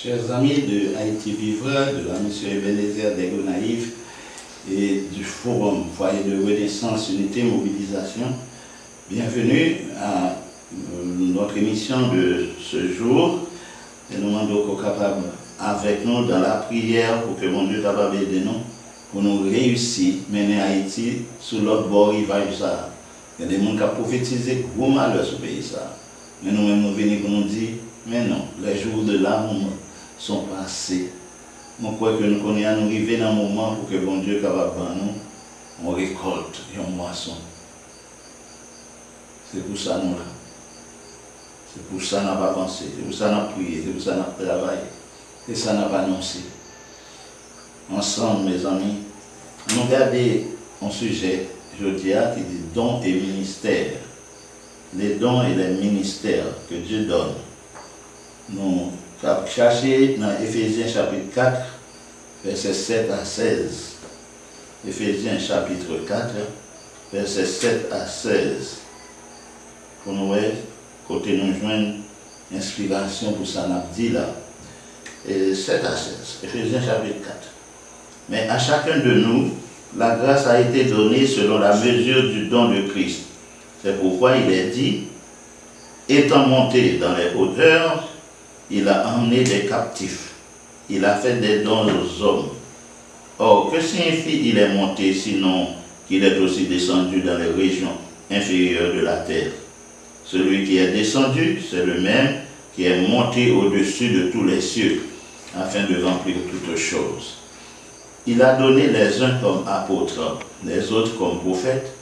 Chers amis de Haïti Vivra, de la mission Ebenezer des Gonaïves et du Forum Foyer de Renaissance, Unité, Mobilisation, bienvenue à notre émission de ce jour. Et nous demandons qu'on soit capable avec nous dans la prière pour que mon Dieu soit capable d'aider nous, pour nous réussir, mener Haïti sur l'autre bord rivage. Il y a des gens qui ont prophétisé gros malheur sur ce pays. Mais nous-mêmes, nous venons pour nous dire, mais non, les jours de l'amour sont passés. Nous croyons que nous connaissons, nous arriver dans un moment pour que bon Dieu soit capable de nous, on récolte une moisson. C'est pour ça nous là. C'est pour ça qu'on n'a pas pensé, c'est pour ça qu'on a prié, c'est pour ça qu'on a travaillé, c'est ça qu'on n'a pas annoncé. Ensemble, mes amis, nous regardons un sujet, je dirais, qui dit dons et ministères. Les dons et les ministères que Dieu donne. Nous cherchons dans Éphésiens chapitre 4, versets 7 à 16. Éphésiens chapitre 4, versets 7 à 16. Pour nous voir, côté nous joindre inspiration pour ça, n'a dit là. Et 7 à 16, Éphésiens chapitre 4. Mais à chacun de nous, la grâce a été donnée selon la mesure du don de Christ. C'est pourquoi il est dit, étant monté dans les hauteurs, il a emmené des captifs. Il a fait des dons aux hommes. Or, que signifie il est monté, sinon qu'il est aussi descendu dans les régions inférieures de la terre? Celui qui est descendu, c'est le même qui est monté au-dessus de tous les cieux, afin de remplir toutes choses. Il a donné les uns comme apôtres, les autres comme prophètes,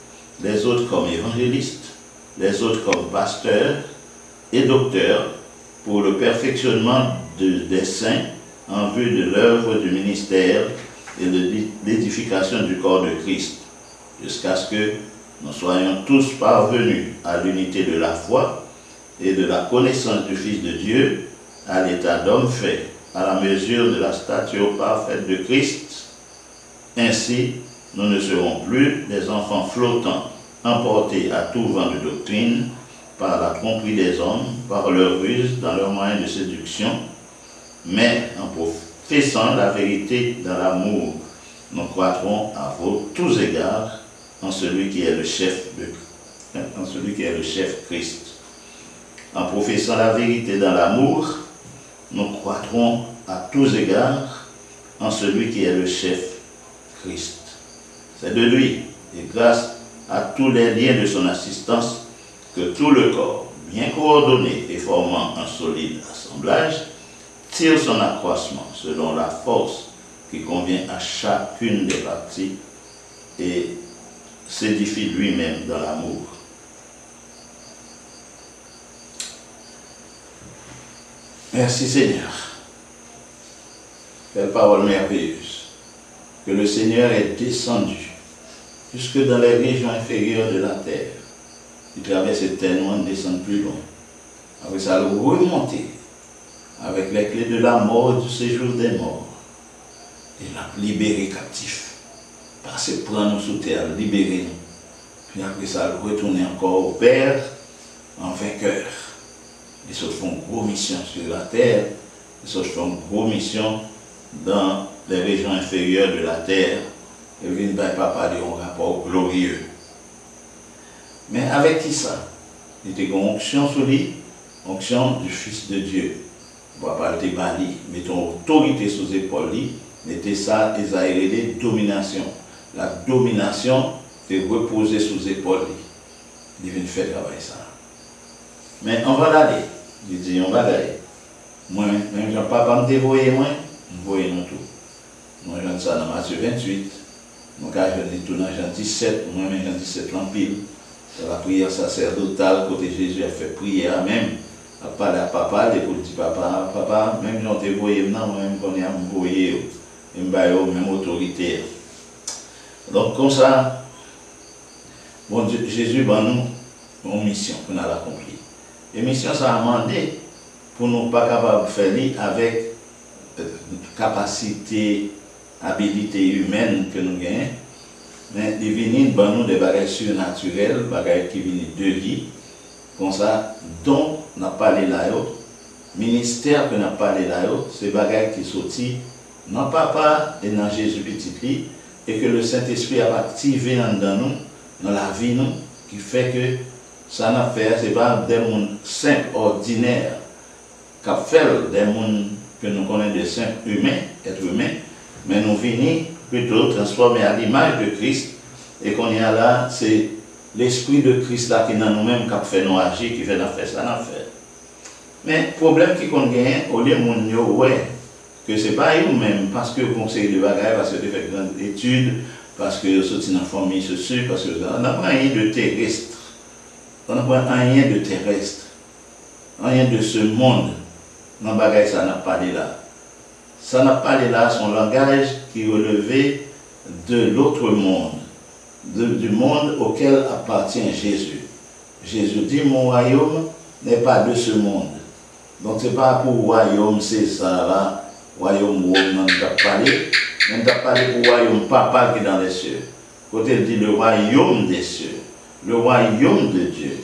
les autres comme évangélistes, les autres comme pasteurs et docteurs, pour le perfectionnement des saints en vue de l'œuvre du ministère et de l'édification du corps de Christ, jusqu'à ce que nous soyons tous parvenus à l'unité de la foi et de la connaissance du Fils de Dieu, à l'état d'homme fait, à la mesure de la stature parfaite de Christ. Ainsi, nous ne serons plus des enfants flottants, emportés à tout vent de doctrine, par la tromperie des hommes, par leur ruse, dans leurs moyens de séduction, mais en professant la vérité dans l'amour, nous croîtrons à tous égards en celui qui est le chef Christ. En professant la vérité dans l'amour, nous croîtrons à tous égards en celui qui est le chef Christ. C'est de lui, et grâce à tous les liens de son assistance, que tout le corps, bien coordonné et formant un solide assemblage, tire son accroissement selon la force qui convient à chacune des parties et s'édifie lui-même dans l'amour. Merci Seigneur. Quelle parole merveilleuse. Que le Seigneur est descendu jusque dans les régions inférieures de la terre. Il traverse tellement, descend plus loin. Après ça, il remonter avec les clés de la mort, du séjour des morts. Il a libéré captifs. Passer, prendre nous sous terre, libérer nous. Puis après ça, il retourner encore au Père en vainqueur. Ils se font une grosse mission sur la terre. Ils se font une grosse mission dans les régions inférieures de la terre. Et viennent par papa de un rapport glorieux. Mais avec qui ça? Il était une onction sur lui, onction du Fils de Dieu. Papa était bali, mettons autorité sous les épaules, mettez ça, Isaïe, les domination. La domination est reposée sous les épaules. Il vient faire travail ça. Mais on va l'aller. Il dit, on va l'aller. Moi, même quand papa me dévoyait, moi, je voyais nous tout. Moi, je ça dans Matthieu 28. Moi, quand je tout dans Jean 17, moi-même Jean 17 l'empile. La prière sacerdotale, côté Jésus a fait prière même. A parlé à papa, il dit papa, papa, même j'en t'ai voyé maintenant, moi-même qu'on est à me voyer, et me bailler même autorité. Donc, comme ça, bon Dieu, Jésus, ben nous, une mission qu'on a accomplie. Et mission, ça a demandé pour nous pas capables de faire avec capacité, habilité humaine que nous gagnons. Mais il vient de nous des bagages surnaturels, des bagages qui viennent de vie, comme ça, dont on n'a pas les là, ministère que nous parlé là, c'est bagaille qui sorti non papa et dans Jésus petit et que le Saint-Esprit a activé dans nous, dans la vie nous, qui fait que ça n'a fait, c'est pas des mondes simples, ordinaires, qui fait des mondes que nous connaissons des simples humains, êtres humains, mais nous venons plutôt transformer à l'image de Christ et qu'on y a là, c'est l'Esprit de Christ là qui est dans nous-mêmes, qui fait nous agir, qui fait nous faire ça, nous faire. Mais le problème qui qu'on gagne, au lieu de nous, ouais, que ce n'est pas eux-mêmes, parce que vous conseillez de bagages, parce que vous faites des études, parce que vous sortez dans la famille, ceci, parce que on n'a pas rien de terrestre. On n'a pas rien de terrestre. Rien de ce monde. Dans le bagage, ça n'a pas de là. Ça n'a pas de là, son langage qui est relevé de l'autre monde, du monde auquel appartient Jésus. Jésus dit, mon royaume n'est pas de ce monde. Donc, ce n'est pas pour royaume, c'est ça là. Royaume où on n'a pas parlé, on n'a parlé pour royaume papa qui est dans les cieux. Côté il dit le royaume des cieux, le royaume de Dieu.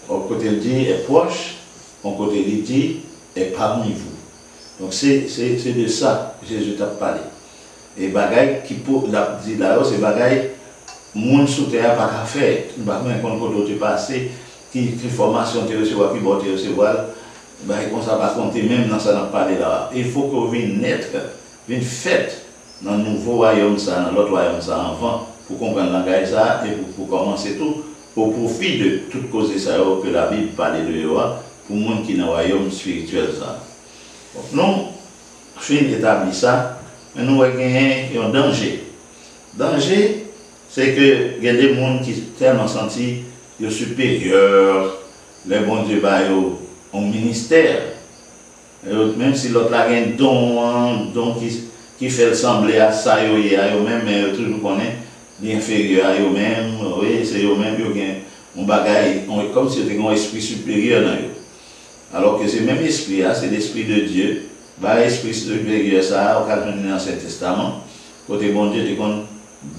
Au côté il dit est proche, au côté il dit est parmi vous. Donc c'est de ça que Jésus t'a parlé. Et bagaille qui pour la dit là, c'est bagaille monde sous terre pas qu'à faire. Tu vas même quand tu passé, qui formation tu recevoir, qui bon tu recevoir. Ben, comme ça va compter même dans ça n'a parlé là. Il faut que vous veniez naître, veniez faites dans le nouveau royaume, ça, dans l'autre royaume, ça avant, pour comprendre le langage ça et pour commencer tout, au profit de toute cause ça que la Bible parle de Yoa, pour le monde qui est dans le royaume spirituel. Ça. Donc, nous, fin établi ça, mais nous avons un danger. Danger, c'est que il y a des gens qui sont tellement sentis supérieurs, les bons dieux, un ministère, même si l'autre a un don qui fait sembler à ça, eux-mêmes, mais toujours connaît l'inférieur à eux-mêmes, oui, c'est eux-mêmes qui ont un bagage, comme si c'était un esprit supérieur dans eux. Alors que ce même esprit, c'est l'esprit de Dieu, l'esprit supérieur, ça, au cas de l'Ancien Testament, côté bon Dieu,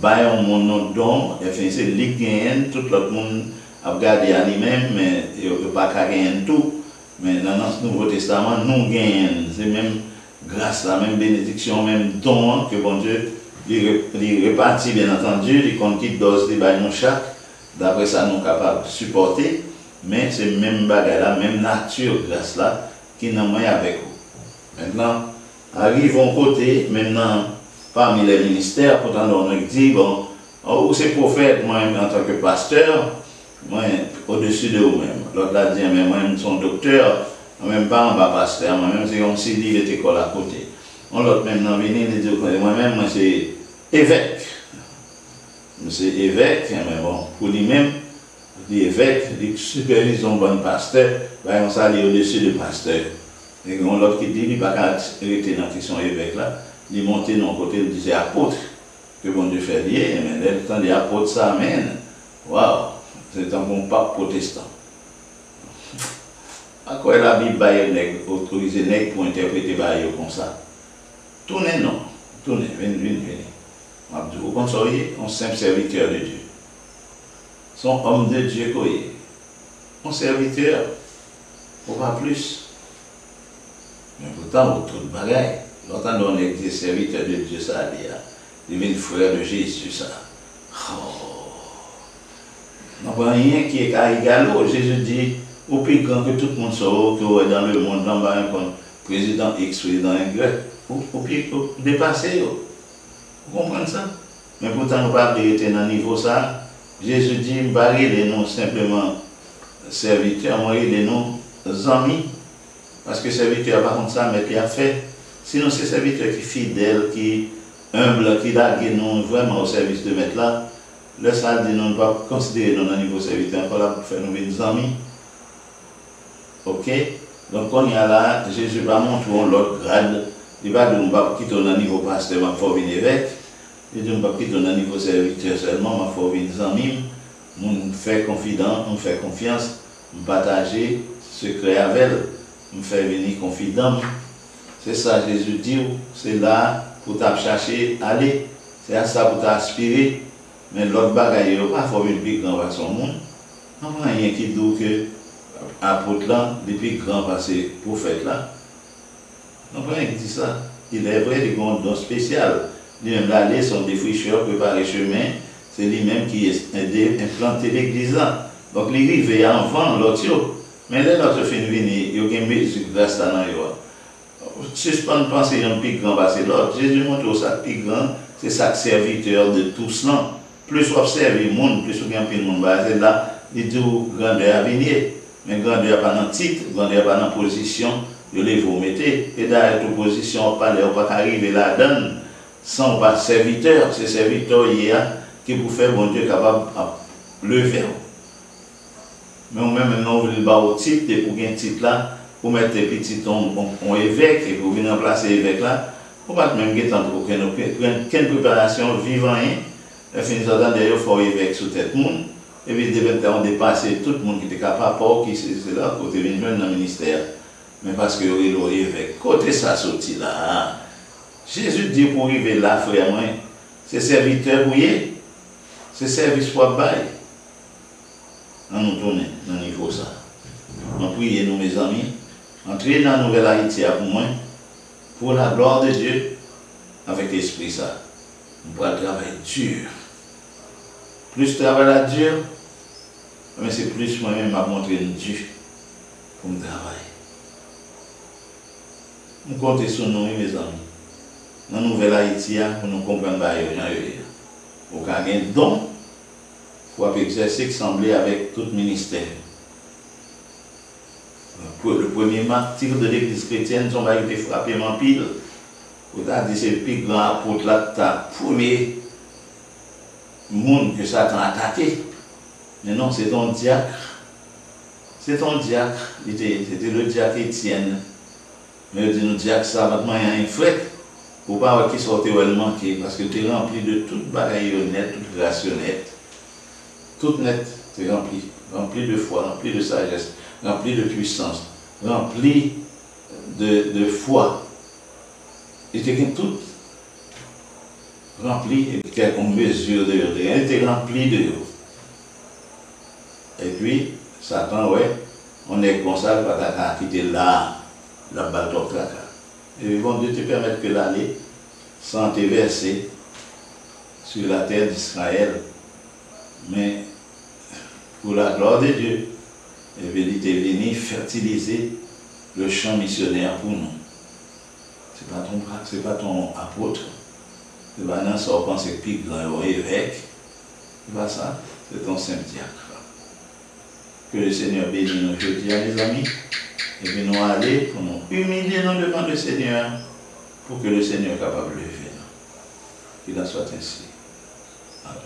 un monde don, et c'est lui qui gagne, tout l'autre monde a regardé à lui-même, mais il ne peut pas gagner tout. Mais dans le Nouveau Testament, nous gagnons, c'est même grâce à la même bénédiction, même don que bon Dieu il répartit, bien entendu, il compte qui dose des bails nous chaque, d'après ça nous sommes capables de supporter, mais c'est le même bagage là, même nature grâce là, qui est moins avec vous. Maintenant, arrivons côté, maintenant, parmi les ministères, pourtant on dit, bon, où c'est prophète, moi en tant que pasteur, moi, au-dessus de vous-même. L'autre a dit, mais moi-même, son docteur, moi-même pas en bas pasteur, moi-même, c'est comme s'il dit, il était école à côté. L'autre même, dans venir, il dit, moi-même, moi, c'est évêque. C'est évêque, mais bon, pour lui-même, l'évêque, il supervise un bon pasteur, on s'allie au-dessus du pasteur. Et l'autre qui dit, il ne va pas arrêter dans la question évêque là, il monte de l'autre côté, il disait apôtre, que bon Dieu fait lier, mais le temps des apôtres, ça amène. Waouh! C'est un bon pape protestant. À quoi la Bible autorise les nègres pour interpréter comme ça? Tournez non, tournez, venez. Vous pensez un simple serviteur de Dieu. Son homme de Dieu quoi un serviteur, pas plus. Mais pourtant, autour de bagaille, longtemps on est des serviteurs de Dieu, ça a dit, il devient frère de Jésus, ça. Non, rien qui est égal. Jésus dit, au plus grand que tout le monde soit, que dans le monde, dans le président X, président Y, au plus dépasser. Vous comprenez ça? Mais pourtant, nous ne pouvons pas être dans le niveau ça. Jésus dit, barrer nous simplement serviteurs, barrer nous amis. Parce que serviteur, par contre, ça, mais qui a fait. Sinon, c'est serviteur qui est fidèle, qui est humble, qui est nous vraiment au service de mettre là. Le salle dit, nous ne pouvons pas considérer nos niveau serviteur, pour faire nous des amis. Ok? Donc, on y a là, Jésus va montrer l'autre grade. Il va dire, on va quitter au niveau pasteur, il faut venir évêque. Il dit, on va quitter au niveau serviteur seulement, il faut venir des amis. On fait confident, on fait confiance, on partager secret avec elle, on fait venir confident. C'est ça, Jésus dit, c'est là pour chercher, aller. C'est à ça pour t'aspirer. Mais l'autre bagaille, il n'y a pas de plus grand vers son monde. Il n'y a rien qui dit que apôtre là, depuis grand passé prophète là. Non, pas qui dit ça. Il est vrai, il a un don spécial. Lui-même l'aller, son défricheur, préparer chemin, c'est lui-même qui a implanté l'église là. Donc, il arrive avant l'autre. Mais là, l'autre fait venir, il y a une mesure grâce à nous. Suspendre penser un plus grand passé l'autre. Jésus montre ça plus grand, c'est ça serviteur de tous là. Plus observer le monde, plus on gagne le monde. C'est là, il dit grandeur à venir. Mais grandeur pas dans le titre, grandeur pas dans la position, vous les vous mettez. Et dans toute position, on ne peut pas arriver là-dedans sans pas serviteur. C'est serviteur qui vous fait bon Dieu capable de lever. Mais même on veut le bas au titre, et pour un titre là, pour mettre des petits on évêque, et pour venir remplacer l'évêque là, on ne peut pas même guetter pour qu'une préparation vivant. Et finissant d'ailleurs, il faut évêque sous tête monde. Et puis, on dépasse tout le monde qui était capable, qui c'est là, côté venir dans le ministère. Mais parce que il y a l'évêque. Côté ça sorti là. Jésus dit pour arriver là, frère, c'est serviteur pour y. C'est service pour bail. On nous tourne dans le niveau ça. On prie, nous, mes amis. Entrez dans la nouvelle Haïti pour moi, pour la gloire de Dieu, avec l'esprit ça. On pourra travailler dur. Plus travail dur, mais c'est plus moi-même à montrer Dieu pour me travailler. Nous comptons sur nous, mes amis. Dans la nouvelle Haïti, pour nous comprendre les gens. Pour qu'on ait un don, il faut exercer qui semblait avec tout ministère. Le premier martyr de l'église chrétienne, son mari était frappé en pile. Vous avez dit c'est le plus grand apôtre là, le premier monde que Satan a attaqué. Mais non, c'est ton diacre. C'est ton diacre. C'était le diacre Étienne. Mais il dit nous diacre ça, maintenant il y a un frère. Pour ne pas voir qui sortait ou elle manquer. Parce que tu es rempli de toute bagaille honnête, toute grâce honnête. Toute nette, tu es rempli. Rempli de foi, rempli de sagesse, rempli de puissance, rempli de foi. Et tu es tout rempli, et quelqu'un mesure de rien, il était rempli de eux. Et puis, Satan, ouais, on est comme ça, pas qu'à quitter là, la balle d'octraka. Et bon Dieu te permet que l'aller sans te verser sur la terre d'Israël. Mais pour la gloire de Dieu, et bien, il est venu fertiliser le champ missionnaire pour nous. Ce n'est pas ton apôtre. C'est pas non, ça, on pense que plus grand évêque. C'est pas ça, c'est ton saint diacre. Que le Seigneur bénisse nous aujourd'hui, mes amis. Et puis nous aller pour nous humilier nous devant le Seigneur, pour que le Seigneur soit capable de le faire. Qu'il en soit ainsi. Amen.